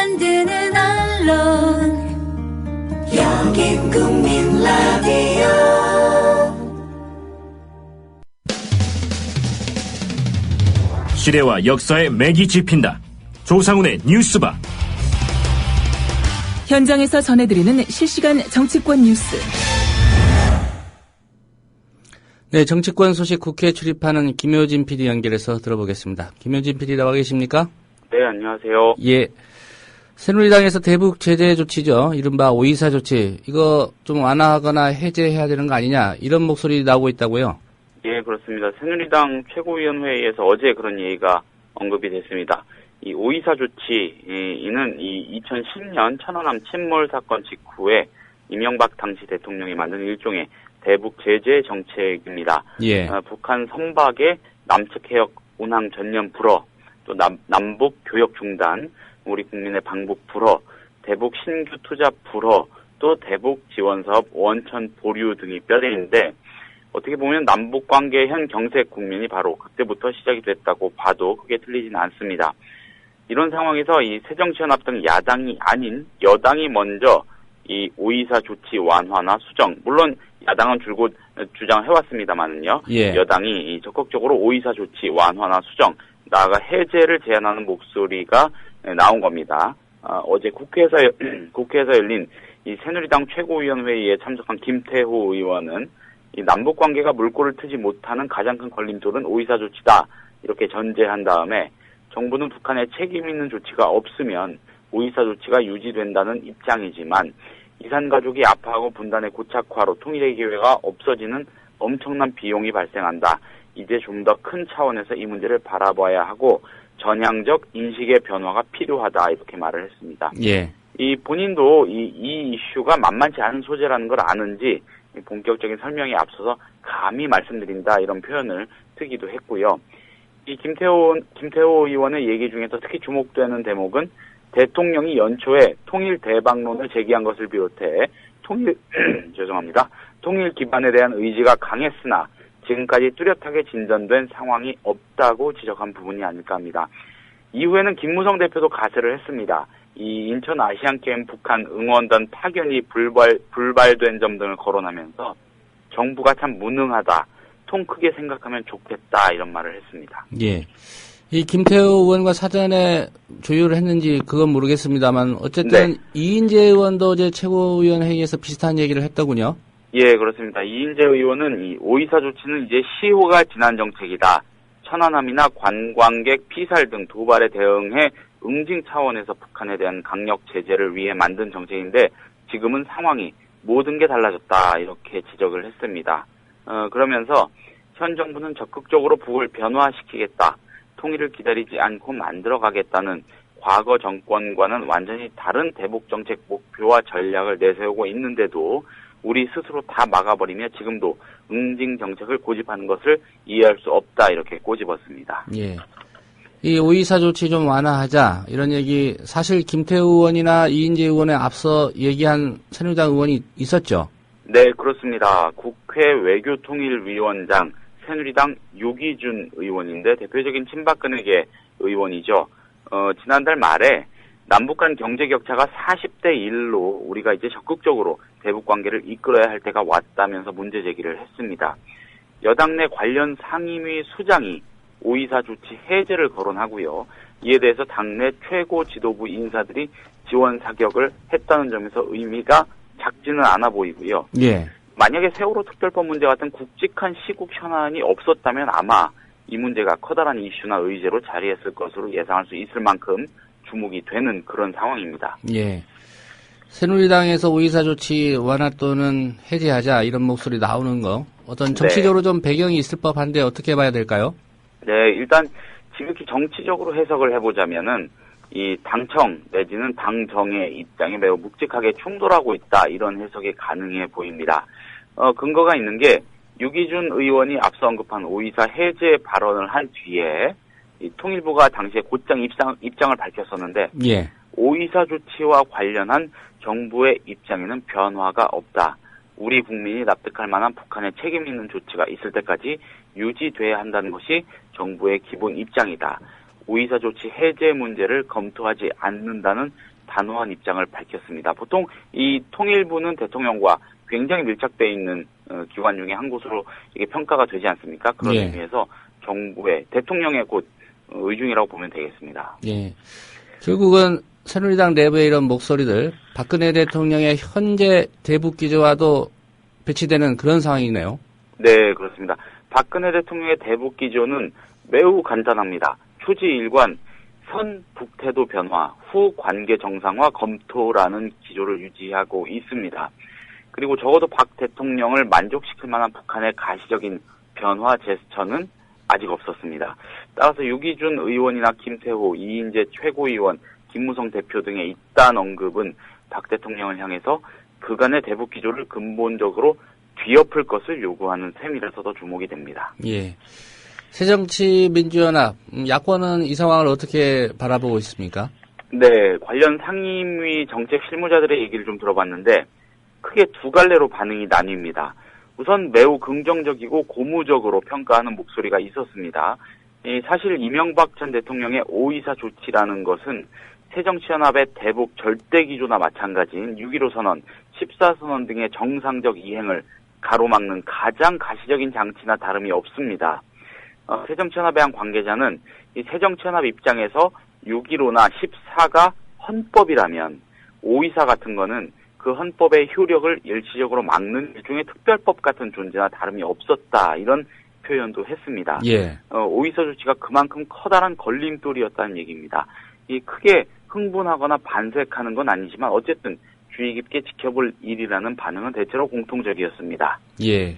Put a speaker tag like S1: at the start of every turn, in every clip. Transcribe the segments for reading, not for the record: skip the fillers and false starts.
S1: 만드는 언론 여긴 국민 라디오.
S2: 시대와 역사의 맥이 짚힌다. 조상훈의 뉴스바.
S3: 현장에서 전해드리는 실시간 정치권 뉴스.
S4: 네, 정치권 소식 국회에 출입하는 김효진 PD 연결해서 들어보겠습니다. 김효진 PD 나와 계십니까?
S5: 네, 안녕하세요.
S4: 예. 새누리당에서 대북 제재 조치죠. 이른바 5.24 조치. 이거 좀 완화하거나 해제해야 되는 거 아니냐. 이런 목소리 나오고 있다고요?
S5: 예, 그렇습니다. 새누리당 최고위원회의에서 어제 그런 얘기가 언급이 됐습니다. 이 5.24 조치, 이는 이 2010년 천안함 침몰 사건 직후에 이명박 당시 대통령이 만든 일종의 대북 제재 정책입니다.
S4: 예.
S5: 북한 선박의 남측 해역 운항 전면 불허, 또 남북 교역 중단, 우리 국민의 방북 불허, 대북 신규 투자 불허, 또 대북 지원 사업 원천 보류 등이 뼈대인데 어떻게 보면 남북 관계 현 경색 국민이 바로 그때부터 시작이 됐다고 봐도 크게 틀리지는 않습니다. 이런 상황에서 이 새정치연합 등 야당이 아닌 여당이 먼저 이 5.24 조치 완화나 수정, 물론 야당은 줄곧 주장해왔습니다만은요. 예. 여당이 적극적으로 5.24 조치 완화나 수정, 나아가 해제를 제안하는 목소리가 나온 겁니다. 어제 국회에서 열린 이 새누리당 최고위원회의에 참석한 김태호 의원은 이 남북 관계가 물꼬를 트지 못하는 가장 큰 걸림돌은 5.24 조치다. 이렇게 전제한 다음에 정부는 북한에 책임 있는 조치가 없으면 5.24 조치가 유지된다는 입장이지만 이산가족이 아파하고 분단의 고착화로 통일의 기회가 없어지는 엄청난 비용이 발생한다. 이제 좀 더 큰 차원에서 이 문제를 바라봐야 하고 전향적 인식의 변화가 필요하다. 이렇게 말을 했습니다. 예. 이 본인도 이 이슈가 만만치 않은 소재라는 걸 아는지 본격적인 설명에 앞서서 감히 말씀드린다 이런 표현을 쓰기도 했고요. 이 김태호 의원의 얘기 중에서 특히 주목되는 대목은 대통령이 연초에 통일 대박론을 제기한 것을 비롯해 통일 기반에 대한 의지가 강했으나 지금까지 뚜렷하게 진전된 상황이 없다고 지적한 부분이 아닐까 합니다. 이후에는 김무성 대표도 가세를 했습니다. 이 인천 아시안게임 북한 응원단 파견이 불발된 점 등을 거론하면서 정부가 참 무능하다, 통 크게 생각하면 좋겠다 이런 말을 했습니다.
S4: 예. 이 김태호 의원과 사전에 조율을 했는지 그건 모르겠습니다만 어쨌든 네. 이인재 의원도 어제 최고위원회의에서 비슷한 얘기를 했더군요.
S5: 예, 그렇습니다. 이인재 의원은 이 5.24 조치는 이제 시효가 지난 정책이다. 천안함이나 관광객 피살 등 도발에 대응해 응징 차원에서 북한에 대한 강력 제재를 위해 만든 정책인데 지금은 상황이 모든 게 달라졌다 이렇게 지적을 했습니다. 그러면서 현 정부는 적극적으로 북을 변화시키겠다. 통일을 기다리지 않고 만들어가겠다는 과거 정권과는 완전히 다른 대북 정책 목표와 전략을 내세우고 있는데도 우리 스스로 다 막아버리며 지금도 응징 정책을 고집하는 것을 이해할 수 없다 이렇게 꼬집었습니다.
S4: 예. 이 5.24 조치 좀 완화하자 이런 얘기 사실 김태우 의원이나 이인재 의원에 앞서 얘기한 새누리당 의원이 있었죠?
S5: 네, 그렇습니다. 국회 외교통일위원장 새누리당 유기준 의원인데 대표적인 친박근혜계 의원이죠. 지난달 말에 남북 간 경제 격차가 40대 1로 우리가 이제 적극적으로 대북 관계를 이끌어야 할 때가 왔다면서 문제 제기를 했습니다. 여당 내 관련 상임위 수장이 5.24 조치 해제를 거론하고요. 이에 대해서 당내 최고 지도부 인사들이 지원 사격을 했다는 점에서 의미가 작지는 않아 보이고요. 예. 만약에 세월호 특별법 문제 같은 굵직한 시국 현안이 없었다면 아마 이 문제가 커다란 이슈나 의제로 자리했을 것으로 예상할 수 있을 만큼 주목이 되는 그런 상황입니다.
S4: 예. 새누리당에서 5.24 조치 완화 또는 해제하자 이런 목소리 나오는 거 어떤 정치적으로 좀 배경이 있을 법한데 어떻게 봐야 될까요?
S5: 네, 일단 지극히 정치적으로 해석을 해보자면은 이 당청 내지는 당정의 입장이 매우 묵직하게 충돌하고 있다 이런 해석이 가능해 보입니다. 근거가 있는 게 유기준 의원이 앞서 언급한 5.24 해제 발언을 한 뒤에 이 통일부가 당시에 곧장 입장을 밝혔었는데 예. 5.24 조치와 관련한 정부의 입장에는 변화가 없다. 우리 국민이 납득할 만한 북한의 책임 있는 조치가 있을 때까지 유지돼야 한다는 것이 정부의 기본 입장이다. 5.24 조치 해제 문제를 검토하지 않는다는 단호한 입장을 밝혔습니다. 보통 이 통일부는 대통령과 굉장히 밀착되어 있는 기관 중에 한 곳으로 이게 평가가 되지 않습니까? 그런
S4: 예.
S5: 의미에서 정부의 대통령의 곧 의중이라고 보면 되겠습니다.
S4: 예. 결국은 새누리당 내부의 이런 목소리들, 박근혜 대통령의 현재 대북 기조와도 배치되는 그런 상황이네요.
S5: 네, 그렇습니다. 박근혜 대통령의 대북 기조는 매우 간단합니다. 초지 일관, 선 북태도 변화, 후 관계 정상화 검토라는 기조를 유지하고 있습니다. 그리고 적어도 박 대통령을 만족시킬 만한 북한의 가시적인 변화 제스처는 아직 없었습니다. 따라서 유기준 의원이나 김태호, 이인재 최고위원, 김무성 대표 등의 이딴 언급은 박 대통령을 향해서 그간의 대북 기조를 근본적으로 뒤엎을 것을 요구하는 셈이라서 더 주목이 됩니다.
S4: 예. 새정치민주연합, 야권은 이 상황을 어떻게 바라보고 있습니까?
S5: 네, 관련 상임위 정책 실무자들의 얘기를 좀 들어봤는데 크게 두 갈래로 반응이 나뉩니다. 우선 매우 긍정적이고 고무적으로 평가하는 목소리가 있었습니다. 사실 이명박 전 대통령의 5.24 조치라는 것은 새정치연합의 대북 절대기조나 마찬가지인 6.15 선언, 14선언 등의 정상적 이행을 가로막는 가장 가시적인 장치나 다름이 없습니다. 새정치연합의 한 관계자는 이 새정치연합 입장에서 6.15나 14가 헌법이라면 5.24 같은 거는 그 헌법의 효력을 일시적으로 막는 일종의 특별법 같은 존재나 다름이 없었다. 이런 표현도 했습니다.
S4: 예.
S5: 5.24 조치가 그만큼 커다란 걸림돌이었다는 얘기입니다. 이 크게 흥분하거나 반색하는 건 아니지만 어쨌든 주의 깊게 지켜볼 일이라는 반응은 대체로 공통적이었습니다.
S4: 예.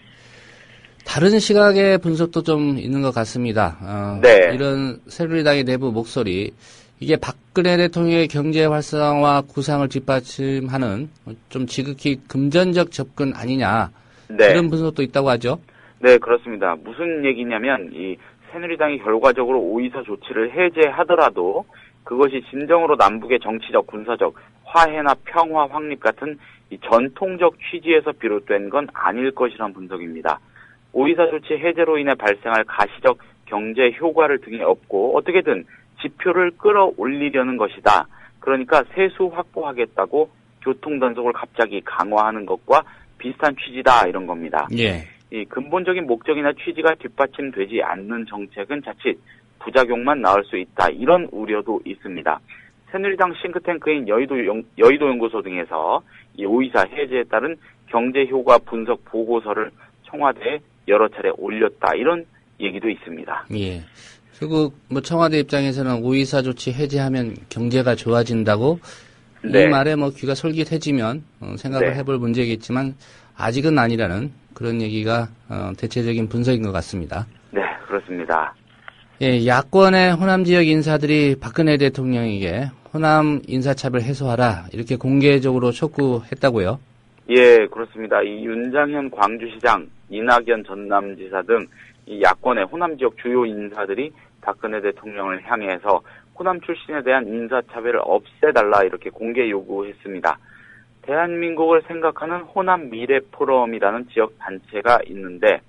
S4: 다른 시각의 분석도 좀 있는 것 같습니다.
S5: 네.
S4: 이런 새누리당의 내부 목소리, 이게 박근혜 대통령의 경제 활성화 구상을 뒷받침하는 좀 지극히 금전적 접근 아니냐,
S5: 네.
S4: 이런 분석도 있다고 하죠.
S5: 네, 그렇습니다. 무슨 얘기냐면 이 새누리당이 결과적으로 5.24 조치를 해제하더라도 그것이 진정으로 남북의 정치적, 군사적 화해나 평화 확립 같은 이 전통적 취지에서 비롯된 건 아닐 것이란 분석입니다. 5.24 조치 해제로 인해 발생할 가시적 경제 효과를 등에 업고 어떻게든 지표를 끌어올리려는 것이다. 그러니까 세수 확보하겠다고 교통단속을 갑자기 강화하는 것과 비슷한 취지다 이런 겁니다.
S4: 예.
S5: 이 근본적인 목적이나 취지가 뒷받침되지 않는 정책은 자칫 부작용만 낳을 수 있다. 이런 우려도 있습니다. 새누리당 싱크탱크인 여의도 연구소 등에서 이 5.24 해제에 따른 경제 효과 분석 보고서를 청와대에 여러 차례 올렸다. 이런 얘기도 있습니다.
S4: 예. 결국 뭐 청와대 입장에서는 5.24 조치 해제하면 경제가 좋아진다고
S5: 네.
S4: 이 말에 뭐 귀가 솔깃해지면 생각을
S5: 네.
S4: 해볼 문제겠지만 아직은 아니라는 그런 얘기가 대체적인 분석인 것 같습니다.
S5: 네, 그렇습니다.
S4: 예, 야권의 호남 지역 인사들이 박근혜 대통령에게 호남 인사차별 해소하라 이렇게 공개적으로 촉구했다고요?
S5: 예, 그렇습니다. 이 윤장현 광주시장, 이낙연 전남지사 등 이 야권의 호남 지역 주요 인사들이 박근혜 대통령을 향해서 호남 출신에 대한 인사차별을 없애달라 이렇게 공개 요구했습니다. 대한민국을 생각하는 호남 미래 포럼이라는 지역 단체가 있는데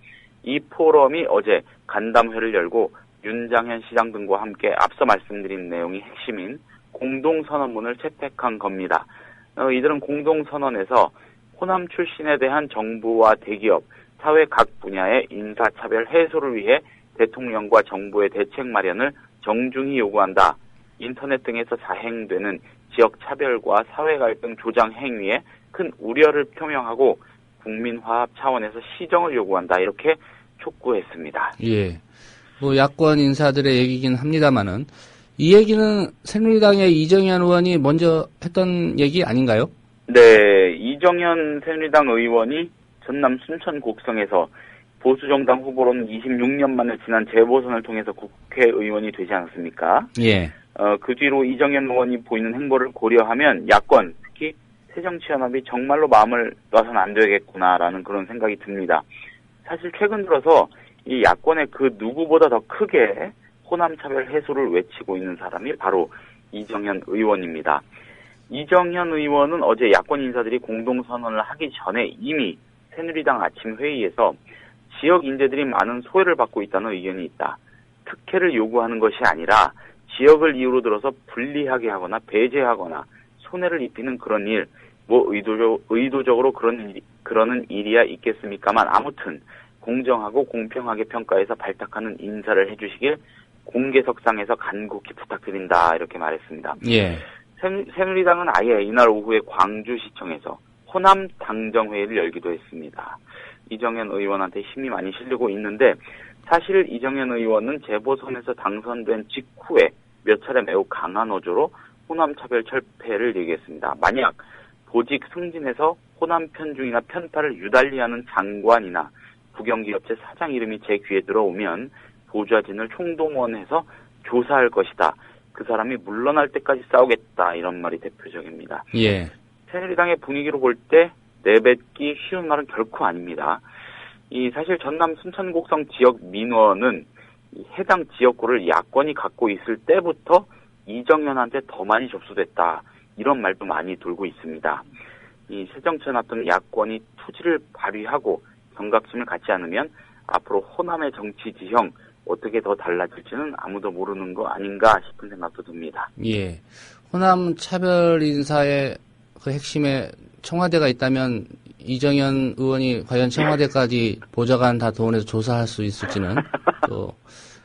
S5: 이 포럼이 어제 간담회를 열고 윤장현 시장 등과 함께 앞서 말씀드린 내용이 핵심인 공동선언문을 채택한 겁니다. 이들은 공동선언에서 호남 출신에 대한 정부와 대기업, 사회 각 분야의 인사차별 해소를 위해 대통령과 정부의 대책 마련을 정중히 요구한다. 인터넷 등에서 자행되는 지역 차별과 사회 갈등 조장 행위에 큰 우려를 표명하고 국민화합 차원에서 시정을 요구한다. 이렇게 촉구했습니다.
S4: 예. 뭐 야권 인사들의 얘기긴 합니다만은 이 얘기는 새누리당의 이정현 의원이 먼저 했던 얘기 아닌가요?
S5: 네, 이정현 새누리당 의원이 전남 순천 곡성에서 보수정당 후보로는 26년 만에 지난 재보선을 통해서 국회의원이 되지 않았습니까?
S4: 예.
S5: 그 뒤로 이정현 의원이 보이는 행보를 고려하면 야권, 특히 새정치연합이 정말로 마음을 놔서는 안 되겠구나라는 그런 생각이 듭니다. 사실 최근 들어서 이 야권의 그 누구보다 더 크게 호남차별 해소를 외치고 있는 사람이 바로 이정현 의원입니다. 이정현 의원은 어제 야권 인사들이 공동선언을 하기 전에 이미 새누리당 아침 회의에서 지역 인재들이 많은 소외를 받고 있다는 의견이 있다. 특혜를 요구하는 것이 아니라 지역을 이유로 들어서 불리하게 하거나 배제하거나 손해를 입히는 그런 일, 뭐 의도적으로 그러는 일이야 있겠습니까만 아무튼 공정하고 공평하게 평가해서 발탁하는 인사를 해주시길 공개석상에서 간곡히 부탁드린다 이렇게 말했습니다.
S4: 예.
S5: 새누리당은 아예 이날 오후에 광주시청에서 호남 당정회의를 열기도 했습니다. 이정현 의원한테 힘이 많이 실리고 있는데 사실 이정현 의원은 재보선에서 당선된 직후에 몇 차례 매우 강한 어조로 호남 차별 철폐를 얘기했습니다. 만약 보직 승진해서 호남 편중이나 편파를 유달리하는 장관이나 국영기업체 사장 이름이 제 귀에 들어오면 보좌진을 총동원해서 조사할 것이다. 그 사람이 물러날 때까지 싸우겠다. 이런 말이 대표적입니다.
S4: 예.
S5: 새누리당의 분위기로 볼 때 내뱉기 쉬운 말은 결코 아닙니다. 사실 전남 순천곡성 지역 민원은 해당 지역구를 야권이 갖고 있을 때부터 이정현한테 더 많이 접수됐다. 이런 말도 많이 돌고 있습니다. 새정치연합은 야권이 투지를 발휘하고 경각심을 갖지 않으면 앞으로 호남의 정치 지형 어떻게 더 달라질지는 아무도 모르는 거 아닌가 싶은 생각도 듭니다.
S4: 예. 호남 차별 인사의 그 핵심에 청와대가 있다면 이정현 의원이 과연 청와대까지 보좌관 다 동원해서 조사할 수 있을지는 또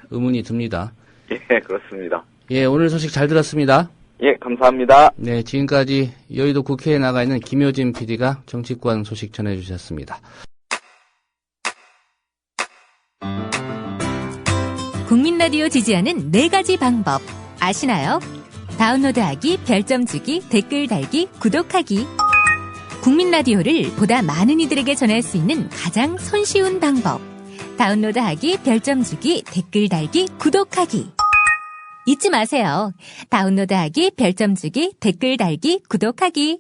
S4: 의문이 듭니다.
S5: 예, 그렇습니다.
S4: 예, 오늘 소식 잘 들었습니다.
S5: 예, 감사합니다.
S4: 네, 지금까지 여의도 국회에 나가 있는 김효진 PD가 정치권 소식 전해주셨습니다.
S1: 국민 라디오 지지하는 4가지 방법 아시나요? 다운로드하기, 별점 주기, 댓글 달기, 구독하기. 국민 라디오를 보다 많은 이들에게 전할 수 있는 가장 손쉬운 방법. 다운로드하기, 별점 주기, 댓글 달기, 구독하기. 잊지 마세요. 다운로드하기, 별점 주기, 댓글 달기, 구독하기.